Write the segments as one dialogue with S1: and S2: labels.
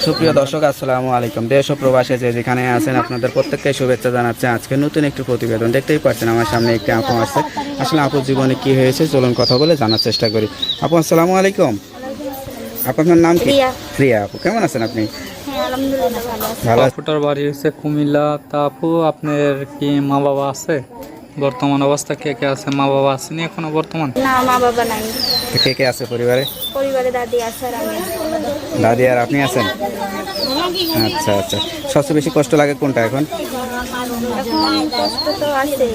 S1: সুপ্রিয় দর্শক আসসালামু আলাইকুম। দেশ ও প্রবাসে যে যেখানে আছেন আপনাদের প্রত্যেককে শুভেচ্ছা জানাচ্ছে। আজকে নতুন একটি প্রতিবেদন দেখতেই পাচ্ছেন আমার সামনে একটি আপু আসছে। আসলে আপুর জীবনে কি হয়েছে চলুন কথা বলে জানার চেষ্টা করি। আপু আসসালামু আলাইকুম। আপনার নাম কি? প্রিয়া। আপু কেমন আছেন আপনি? ভালো।
S2: আপুটার বাড়ি হচ্ছে কুমিল্লা। তা আপু আপনার কি মা বাবা আছে? বর্তমান অবস্থা কে কে আছে? মা বাবা আসেনি এখনো বর্তমান?
S3: না, মা বাবা নাই।
S1: কে কে আছে পরিবারে?
S3: পরিবারে দাদি আছে আর আমি আছি।
S1: দাদি আর আপনি আছেন? আচ্ছা আচ্ছা। সবচেয়ে বেশি কষ্ট লাগে কোনটা এখন?
S3: এখন কষ্ট তো আছে।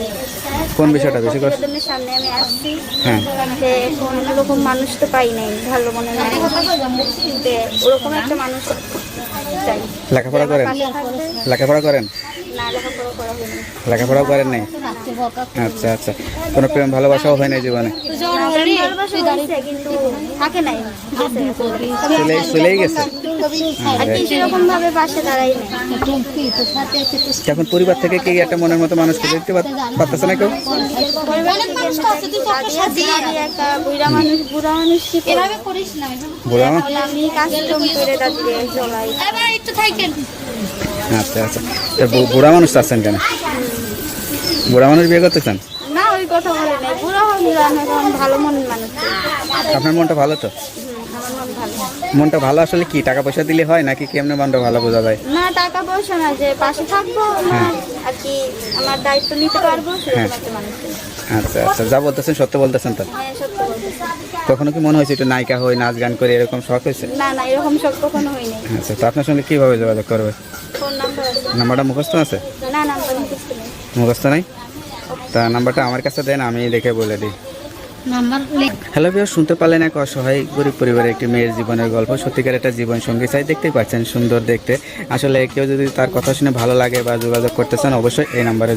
S1: কোন বিষয়টা বেশি কষ্ট?
S3: প্রতিবেদনের সামনে আমি আসছি
S1: হ্যাঁ।
S3: যে এখন ওরকম মানুষ তো পাই নাই, ভালো মনে নাই যে ওরকম একটা মানুষ চাই।
S1: লেখাপড়া করেন?
S3: পাশে থাকবে।
S1: লেখাপড়া করেন?
S3: না, লেখাপড়া করা হয়নি।
S1: লেখাপড়াও করেন নাই? আচ্ছা আচ্ছা। কোনো প্রেম ভালোবাসাও হয় নাই জীবনে?
S3: ভালোবাসা হয়েছে, কিন্তু থাকে নাই,
S1: চলেই গেছে।
S3: আর কি সেরকম ভাবে পাশে দাঁড়াই নাই।
S1: এখন পরিবার থেকে কি একটা মনের মতো মানুষকে দেখতে পারতেছে না কেউ?
S3: পরিবার থেকে দাদি আছে, দাদি একটা বুড়া মানুষ এভাবে করিস না।
S1: বুড়া মা?
S3: আমি কাজ কম করে দাদিকে চলাই।
S1: আচ্ছা আচ্ছা। তো বুড়া মানুষ চাচ্ছেন কেন? বুড়া মানুষ বিয়ে করতে চান?
S3: না, ওই কথা বলে নাই। বুড়া হলে এখন ভালো মনের মানুষ চাই।
S1: আপনার মনটা ভালো তো?
S3: আমার মন ভালো।
S1: মনটা ভালো আসলে কি টাকা পয়সা দিলে হয় নাকি কেমনে মনটা ভালো বোঝা যায়?
S3: না, টাকা পয়সা না, যে পাশে থাকবো আমার আর কি, আমার দায়িত্ব নিতে পারবো সেরকম একটা মানুষ চাই।
S1: আচ্ছা আচ্ছা। যা বলতেছেন সত্য বলতেছেন তো?
S3: হ্যাঁ, সত্য বলতেছি।
S1: কখনো কি মনে হয়েছে একটু নায়িকা হই, নাচ গান করে এরকম শখ হয়েছে?
S3: না না, এরকম সব কখনো হয়নি।
S1: আচ্ছা। তো আপনার সঙ্গে কীভাবে যোগাযোগ করবে?
S3: ফোন নাম্বার আছে?
S1: নাম্বারটা মুখস্থ আছে?
S3: না, নাম্বার মুখস্থ নেই।
S1: মুখস্থ নাই? তা নাম্বারটা আমার কাছে দেন, আমি দেখে বলে দিই। হ্যালো ভিউয়ার, শুনতে পারলেন এক অসহায় গরিব পরিবারের একটি মেয়ের জীবনের গল্প। সত্যিকার একটা জীবন সঙ্গী চাই। দেখতেই পাচ্ছেন সুন্দর দেখতে। আসলে কেউ যদি তার কথা শুনে ভালো লাগে বা যোগাযোগ করতে চান অবশ্যই এই নাম্বারে